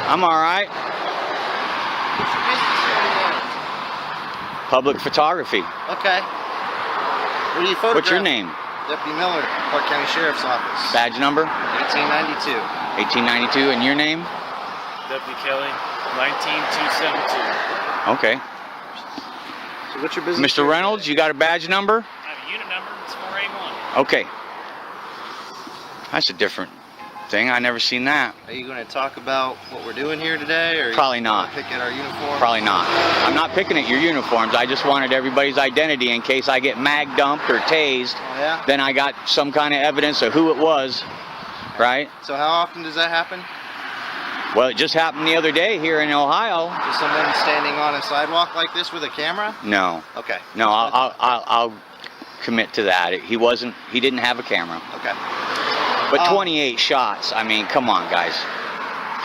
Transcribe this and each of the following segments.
I'm all right. What's your business here today? Public photography. Okay. What do you photograph? What's your name? Deputy Miller, Clark County Sheriff's Office. Badge number? 1892. 1892. And your name? Deputy Kelly, 19272. Okay. So what's your business? Mr. Reynolds, you got a badge number? I have a unit number, it's 481. Okay. That's a different thing. I never seen that. Are you going to talk about what we're doing here today? Or Probably not. Pick at our uniform? Probably not. I'm not picking at your uniforms. I just wanted everybody's identity in case I get mag dumped or tased. Oh, yeah? Then I got some kind of evidence of who it was, right? So how often does that happen? Well, it just happened the other day here in Ohio. Just someone standing on a sidewalk like this with a camera? No. Okay. No, I'll commit to that. He didn't have a camera. Okay. But 28 shots. I mean, come on, guys.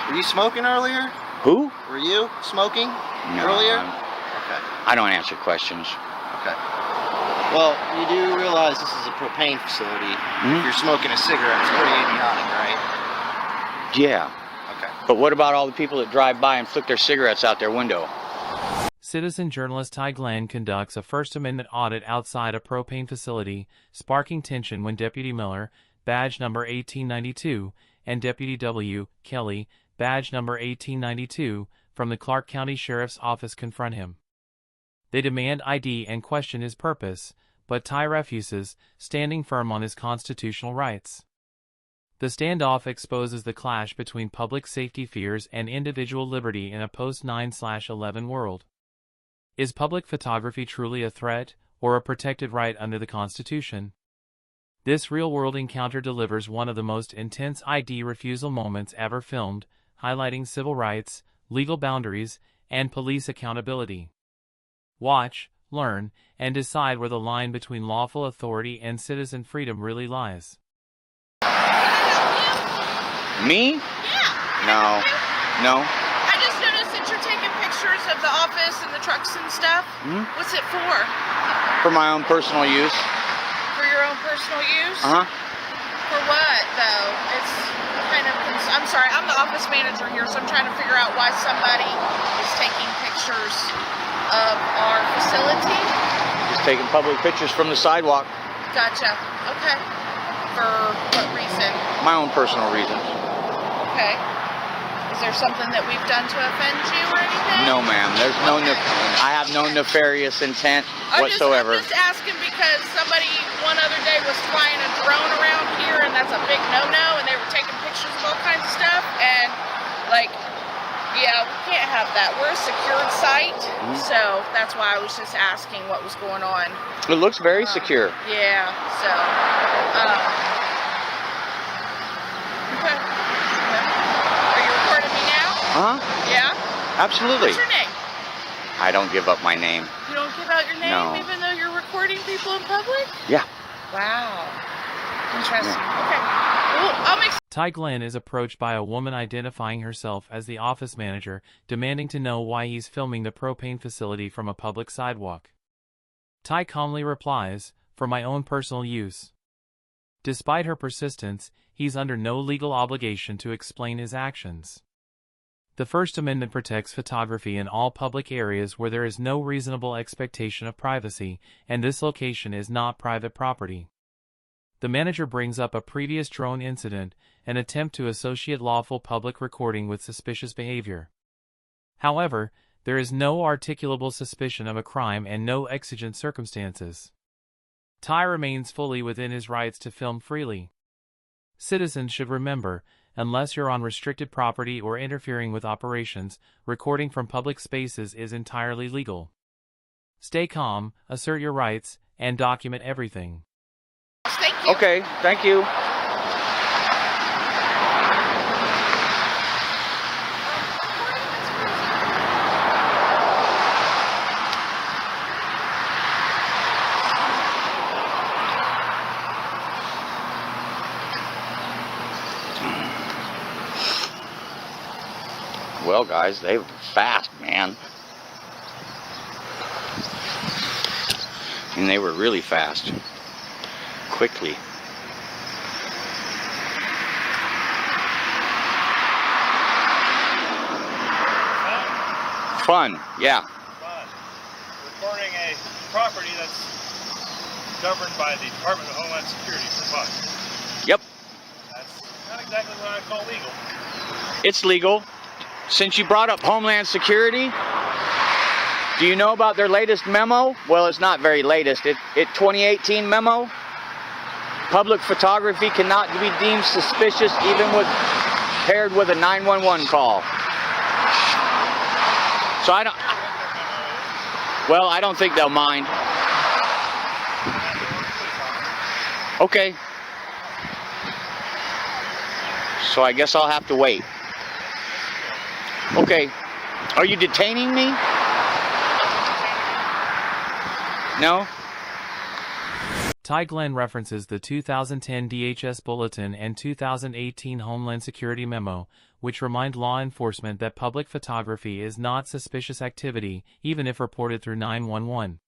Were you smoking earlier? Who? Were you smoking No, earlier? I'm- Okay. I don't answer questions. Okay. Well, you do realize this is a propane facility. Hmm? If you're smoking a cigarette, it's pretty idiotic, right? Yeah. Okay. But what about all the people that drive by and flick their cigarettes out their window? Citizen journalist Ty Glenn conducts a First Amendment audit outside a propane facility, sparking tension when Deputy Miller, badge number 1892, and Deputy W. Kelly, badge number 1892, from the Clark County Sheriff's Office confront him. They demand ID and question his purpose, but Ty refuses, standing firm on his constitutional rights. The standoff exposes the clash between public safety fears and individual liberty in a post-9/11 world. Is public photography truly a threat, or a protected right under the Constitution? This real-world encounter delivers one of the most intense ID refusal moments ever filmed, highlighting civil rights, legal boundaries, and police accountability. Watch, learn, and decide where the line between lawful authority and citizen freedom really lies. Me? Yeah. No. No. I just noticed that you're taking pictures of the office and the trucks and stuff. Hmm? What's it for? For my own personal use. For your own personal use? Uh-huh. For what, though? It's kind of... I'm sorry, I'm the office manager here, so I'm trying to figure out why somebody is taking pictures of our facility. Just taking public pictures from the sidewalk. Gotcha. Okay. For what reason? My own personal reasons. Okay. Is there something that we've done to offend you or anything? No, ma'am. There's no. Okay. I have no nefarious intent I'm whatsoever. just asking because somebody one other day was flying a drone around here, and that's a big no-no, and they were taking pictures of all kinds of stuff, and like, yeah, we can't have that. We're a secured site, so that's why I was just asking what was going on. It looks very secure. Yeah, so, okay. Are you recording me now? Huh? Yeah? Absolutely. What's your name? I don't give up my name. You don't give out your name No. even though you're recording people in public? Yeah. Wow. Interesting. Okay. Well, I'll make Ty Glenn is approached by a woman identifying herself as the office manager, demanding to know why he's filming the propane facility from a public sidewalk. Ty calmly replies, "For my own personal use." Despite her persistence, he's under no legal obligation to explain his actions. The First Amendment protects photography in all public areas where there is no reasonable expectation of privacy, and this location is not private property. The manager brings up a previous drone incident, an attempt to associate lawful public recording with suspicious behavior. However, there is no articulable suspicion of a crime and no exigent circumstances. Ty remains fully within his rights to film freely. Citizens should remember, unless you're on restricted property or interfering with operations, recording from public spaces is entirely legal. Stay calm, assert your rights, and document everything. Thank you. Okay. Thank you. Well, guys, they were fast, man. And they were really fast. Quickly. Fun, yeah. Fun. Recording a property that's governed by the Department of Homeland Security for fun. Yep, That's not exactly what I call legal. it's legal. Since you brought up Homeland Security, do you know about their latest memo? Well, it's not very latest. It 2018 memo. Public photography cannot be deemed suspicious even with paired with a 911 call. So I don't think they'll mind. Okay. So I guess I'll have to wait. Okay. Are you detaining me? No? Ty Glenn references the 2010 DHS Bulletin and 2018 Homeland Security Memo, which remind law enforcement that public photography is not suspicious activity, even if reported through 911.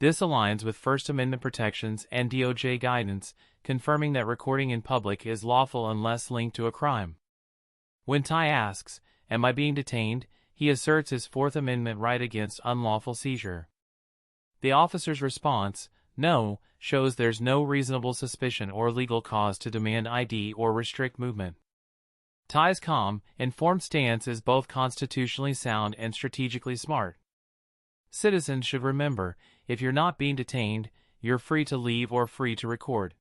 This aligns with First Amendment protections and DOJ guidance, confirming that recording in public is lawful unless linked to a crime. When Ty asks, "Am I being detained?" he asserts his Fourth Amendment right against unlawful seizure. The officer's response, "No," shows there's no reasonable suspicion or legal cause to demand ID or restrict movement. Ty's calm, informed stance is both constitutionally sound and strategically smart. Citizens should remember, if you're not being detained, you're free to leave or free to record.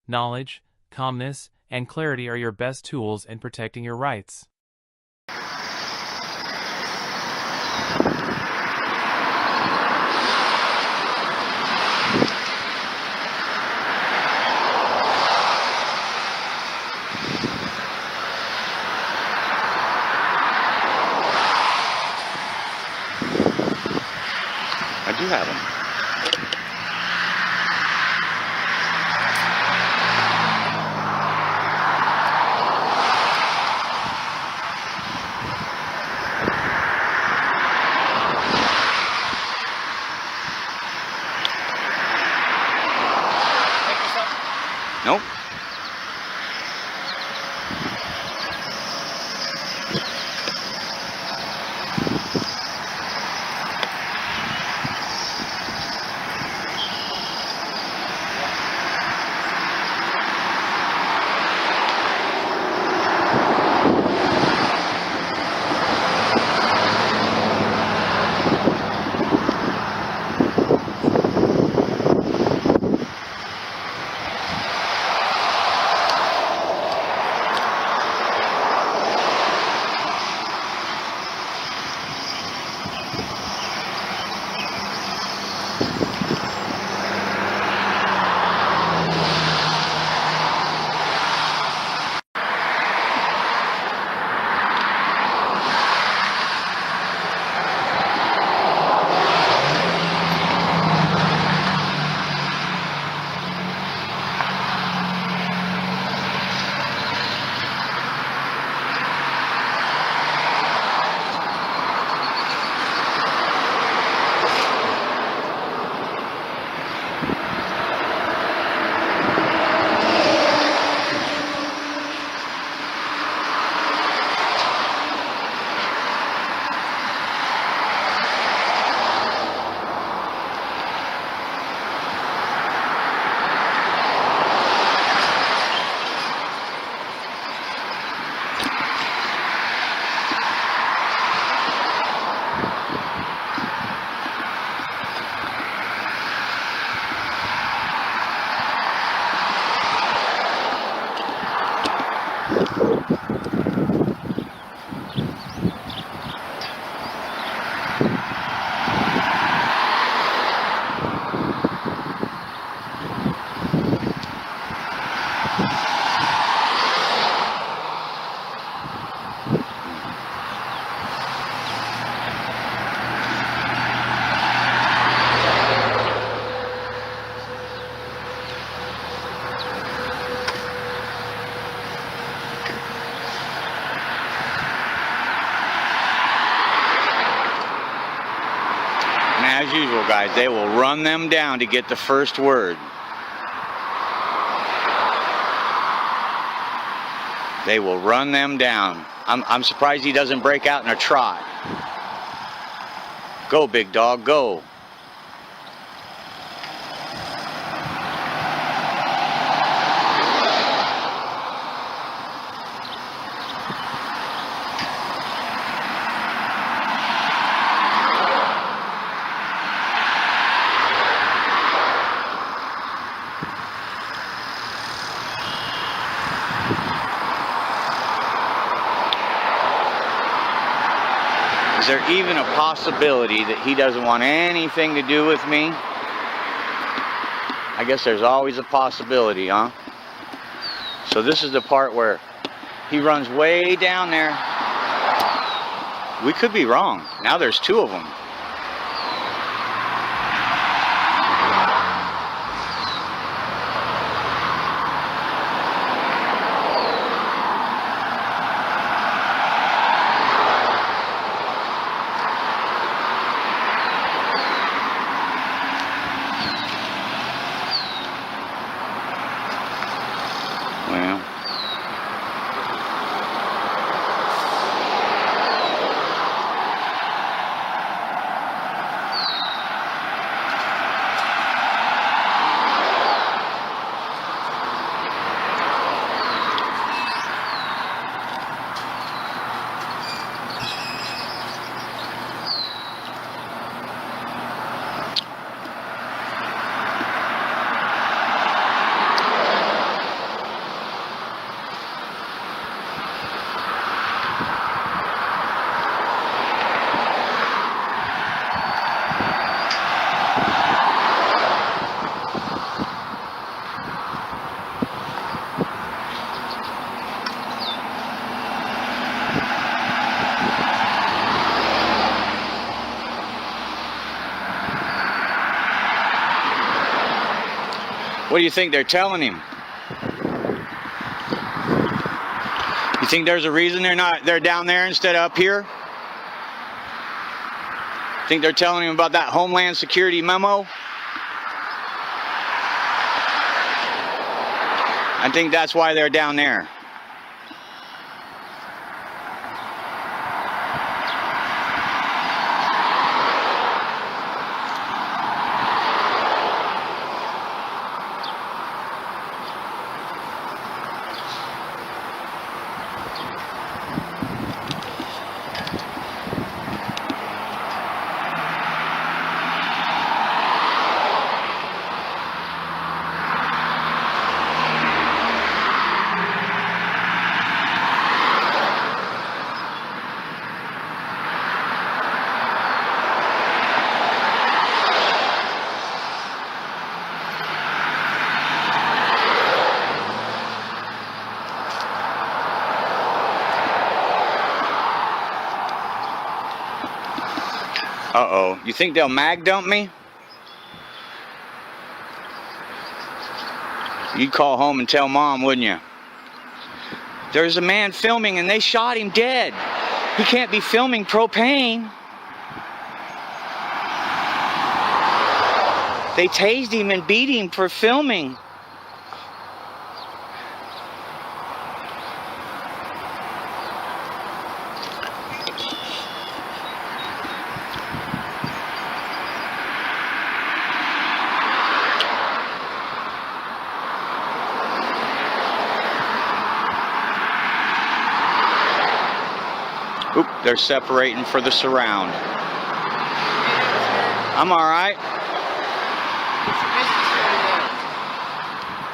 Knowledge, calmness, and clarity are your best tools in protecting your rights. I do have them. Nope. As usual, guys, they will run them down to get the first word. They will run them down. I'm surprised he doesn't break out in a trot. Go, big dog, go. Is there even a possibility that he doesn't want anything to do with me? I guess there's always a possibility, huh? So this is the part where he runs way down there. We could be wrong. Now there's two of them. Well, what do you think they're telling him? You think there's a reason they're down there instead of up here? Think they're telling him about that Homeland Security memo? I think that's why they're down there. Uh-oh. You think they'll mag dump me? You'd call home and tell Mom, wouldn't you? There's a man filming and they shot him dead. He can't be filming propane. They tased him and beat him for filming. Oop, they're separating for the surround. I'm all right.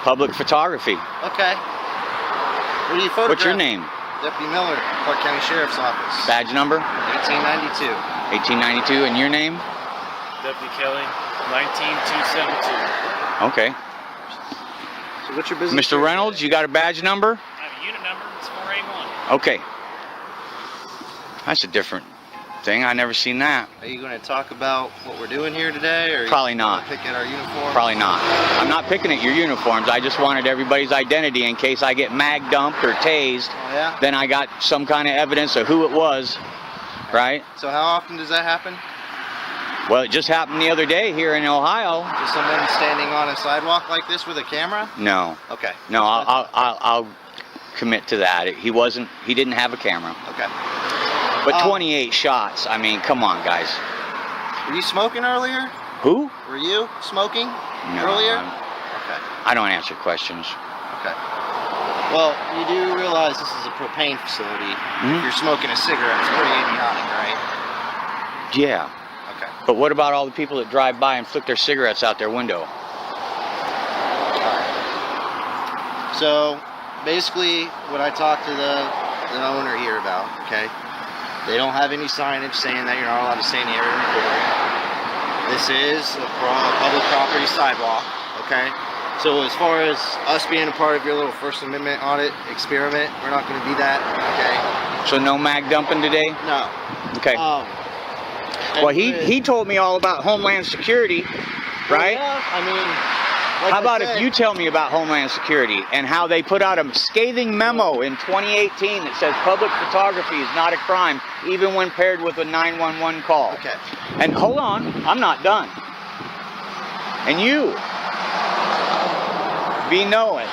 Public photography. Okay. What do you photograph? What's your name? Deputy Miller, Clark County Sheriff's Office. Badge number? 1892. 1892. And your name? Deputy Kelly, 19272. Okay. So what's your business? Mr. Reynolds, you got a badge number? I have a unit number, it's 481. Okay. That's a different thing. I never seen that. Are you going to talk about what we're doing here today, or Probably you not. Pick at our uniform? Probably not. I'm not picking at your uniforms. I just wanted everybody's identity in case I get mag dumped or tased. Oh, yeah? Then I got some kind of evidence of who it was, right? So how often does that happen? Well, it just happened the other day here in Ohio. Is someone standing on a sidewalk like this with a camera? No. Okay. No, I'll commit to that. He didn't have a camera. Okay. But 28 shots, I mean, come on, guys. Were you smoking earlier? Who? Were you smoking No, earlier? I'm- Okay. I don't answer questions. Okay. Well, you do realize this is a propane facility. If you're smoking a cigarette, it's pretty idiotic, right? Yeah. Okay. But what about all the people that drive by and flick their cigarettes out their window? So, basically, what I talked to the owner here about, okay? They don't have any signage saying that you're not allowed to stay in the area and record. This is a public property sidewalk, okay? So as far as us being a part of your little First Amendment audit experiment, we're not going to be that, okay? So no mag dumping today? No. Okay. Well, he told me all about Homeland Security, right? Yeah, I mean, like How about I said, if you tell me about Homeland Security and how they put out a scathing memo in 2018 that says public photography is not a crime, even when paired with a 911 call. Okay. And hold on, I'm not done. And you, be knowing,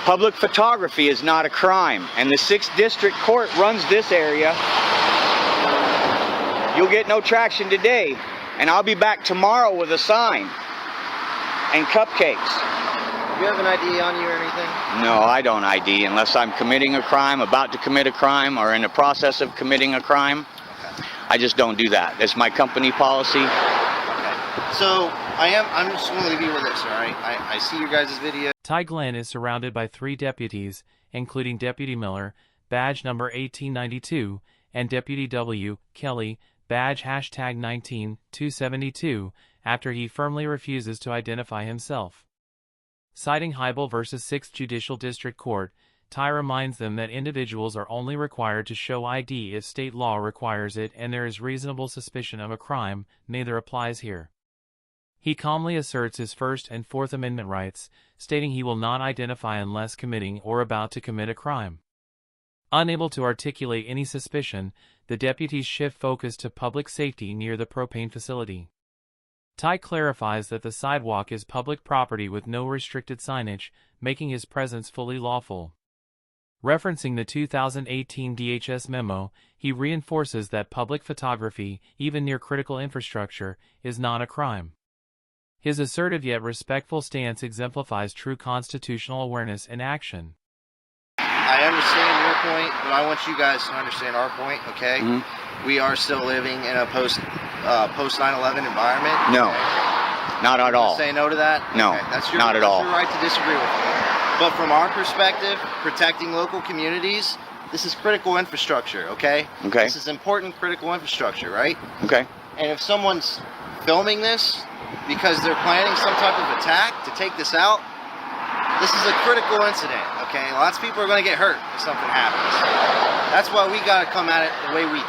public photography is not a crime, and the 6th District Court runs this area. You'll get no traction today, and I'll be back tomorrow with a sign and cupcakes. Do you have an ID on you or anything? No, I don't ID unless I'm committing a crime, about to commit a crime, or in the process of committing a crime. Okay. I just don't do that. It's my company policy. Okay. So, I'm just going to leave you with this, alright? I see your guys' video. Ty Glenn is surrounded by 3 deputies, including Deputy Miller, badge number 1892, and Deputy W. Kelly, badge #19272, after he firmly refuses to identify himself. Citing Heibel v. 6th Judicial District Court, Ty reminds them that individuals are only required to show ID if state law requires it and there is reasonable suspicion of a crime. Neither applies here. He calmly asserts his First and Fourth Amendment rights, stating he will not identify unless committing or about to commit a crime. Unable to articulate any suspicion, the deputies shift focus to public safety near the propane facility. Ty clarifies that the sidewalk is public property with no restricted signage, making his presence fully lawful. Referencing the 2018 DHS memo, he reinforces that public photography, even near critical infrastructure, is not a crime. His assertive yet respectful stance exemplifies true constitutional awareness in action. I understand your point, but I want you guys to understand our point, okay? We are still living in a post 9/11 environment. No, okay? not at all. Say no to that? No, okay. That's your, not at all. That's your right to disagree with me. But from our perspective, protecting local communities, this is critical infrastructure, okay? Okay. This is important critical infrastructure, right? Okay. And if someone's filming this because they're planning some type of attack to take this out, this is a critical incident, okay? Lots of people are going to get hurt if something happens. That's why we got to come at it the way we do,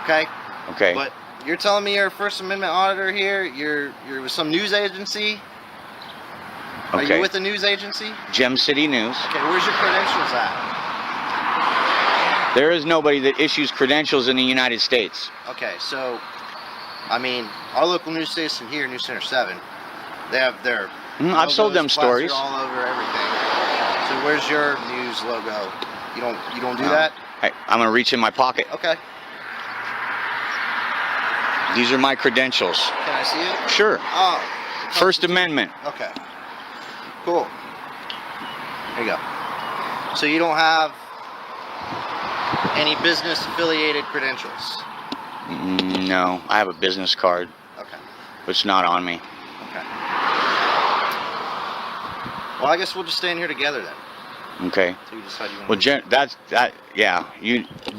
okay? Okay. But you're telling me you're a First Amendment auditor here? You're with some news agency? Are Okay. you with a news agency? Gem City News. Okay, where's your credentials at? There is nobody that issues credentials in the United States. Okay, so, I mean, our local news station here, News Center 7, they have their I've sold them logos stories. plastered all over everything. So where's your news logo? You don't do No. that? I'm going to reach in my pocket. Okay. These are my credentials. Can I see it? Sure. Oh. First Amendment. Okay. Cool. There you go. So you don't have any business affiliated credentials? No, I have a business card, Okay. but it's not on me. Okay. Well, I guess we'll just stay in here together then. Okay. So you decide you want Well, yeah.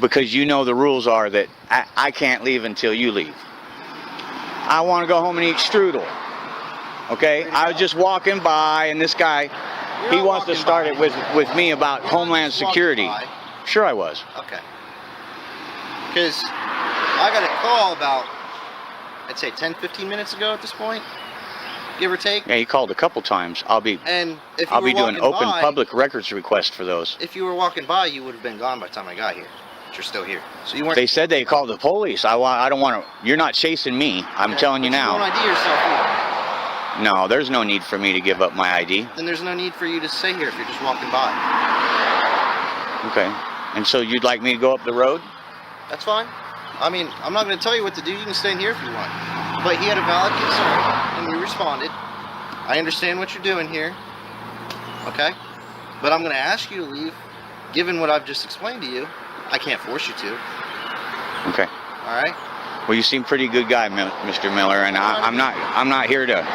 Because you know the rules are that I can't leave until you leave. I want to go home and eat strudel. Okay. I was just walking by, and this guy, he wants to start it with me about Homeland Security. Sure, I was. Okay. Because I got a call about, I'd say 10, 15 minutes ago at this point, give or take. Yeah, he called a couple times. I'll be And if you I'll were be doing walking open by, public records request for those. If you were walking by, you would have been gone by the time I got here. But you're still here. So you weren't. They said they called the police. I don't want to. You're not chasing me. I'm Okay, telling you but now. You don't ID yourself either. No, there's no need for me to give up my ID. Then there's no need for you to stay here if you're just walking by. Okay. And so you'd like me to go up the road? That's fine. I mean, I'm not going to tell you what to do. You can stay in here if you want. But he had a valid concern, and we responded. I understand what you're doing here. Okay? But I'm going to ask you to leave. Given what I've just explained to you, I can't force you to. Okay. All right? Well, you seem pretty good guy, Mr. Miller, and I'm not here to.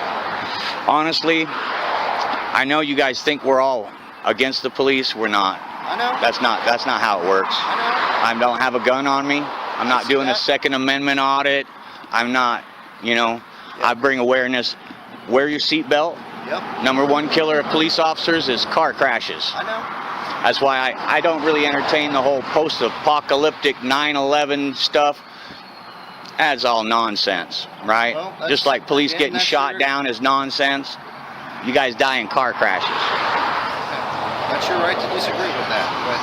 Honestly, I know you guys think we're all against the police. We're not. I know. That's not how it works. I I don't have a gun on me. I'm not doing a Second Amendment audit. I'm not, I bring awareness. Wear your seatbelt. Yep. #1 killer of police officers is car crashes. I know. That's why I don't really entertain the whole post-apocalyptic 9/11 stuff. That's all nonsense, right? Well, just like police again, getting that's shot your- down is nonsense. You guys die in car crashes. That's your right to disagree with that. But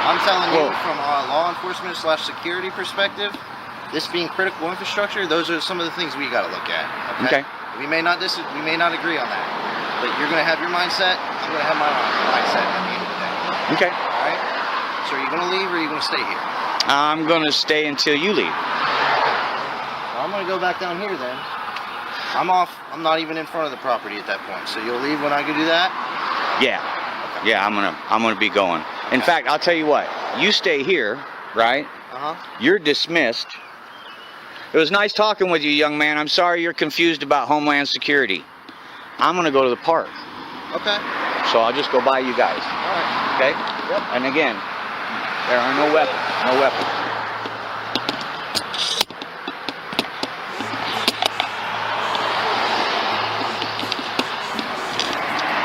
I'm telling you Well- from a law enforcement / security perspective, this being critical infrastructure, those are some of the things we got to look at. Okay. We may not agree on that. But you're going to have your mindset. I'm going to have my mindset at the end of the day. Okay. All right? So are you going to leave or are you going to stay here? I'm going to stay until you leave. Well, I'm going to go back down here then. I'm off. I'm not even in front of the property at that point. So you'll leave when I go do that? Yeah. Yeah, I'm gonna be going. In fact, I'll tell you what. You stay here, right? Uh-huh. You're dismissed. It was nice talking with you, young man. I'm sorry you're confused about Homeland Security. I'm gonna go to the park. Okay. So I'll just go by you guys. All right. Okay? Yep. And again, there are no weapons. No weapons.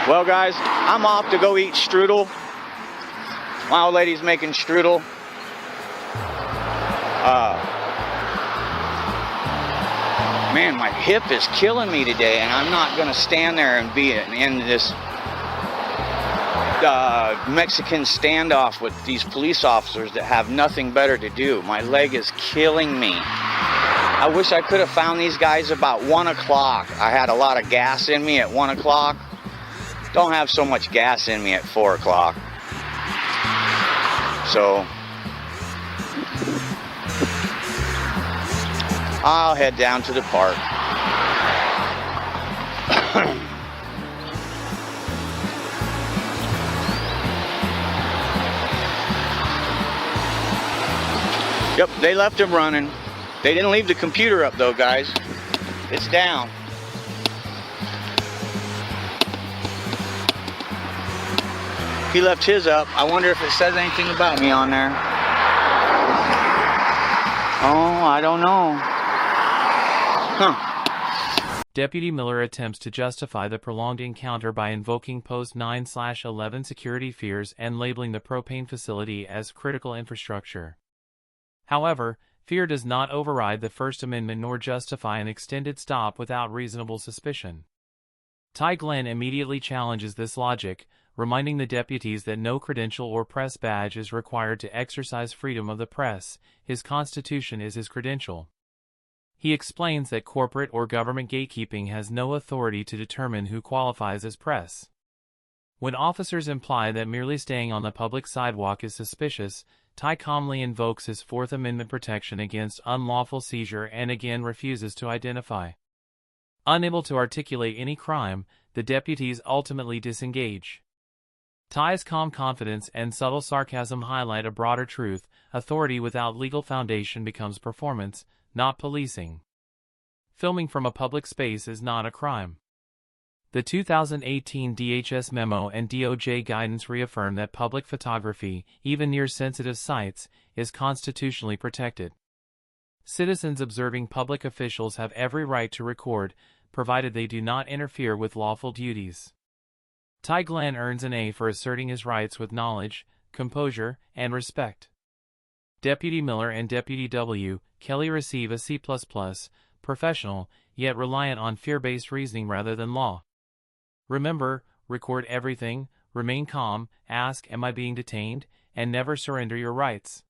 Well, guys, I'm off to go eat strudel. My old lady's making strudel. Man, my hip is killing me today, and I'm not going to stand there and be in this Mexican standoff with these police officers that have nothing better to do. My leg is killing me. I wish I could have found these guys about 1 o'clock. I had a lot of gas in me at 1 o'clock. Don't have so much gas in me at 4 o'clock. So I'll head down to the park. Yep, they left him running. They didn't leave the computer up though, guys. It's down. He left his up. I wonder if it says anything about me on there. Oh, I don't know. Huh. Deputy Miller attempts to justify the prolonged encounter by invoking Post 9/11 security fears and labeling the propane facility as critical infrastructure. However, fear does not override the First Amendment nor justify an extended stop without reasonable suspicion. Ty Glenn immediately challenges this logic, reminding the deputies that no credential or press badge is required to exercise freedom of the press. His constitution is his credential. He explains that corporate or government gatekeeping has no authority to determine who qualifies as press. When officers imply that merely staying on the public sidewalk is suspicious, Ty calmly invokes his Fourth Amendment protection against unlawful seizure and again refuses to identify. Unable to articulate any crime, the deputies ultimately disengage. Ty's calm confidence and subtle sarcasm highlight a broader truth: authority without legal foundation becomes performance, not policing. Filming from a public space is not a crime. The 2018 DHS memo and DOJ guidance reaffirm that public photography, even near sensitive sites, is constitutionally protected. Citizens observing public officials have every right to record, provided they do not interfere with lawful duties. Ty Glenn earns an A for asserting his rights with knowledge, composure, and respect. Deputy Miller and Deputy W. Kelly receive a C++, professional, yet reliant on fear-based reasoning rather than law. Remember, record everything, remain calm, ask, "Am I being detained?" and never surrender your rights.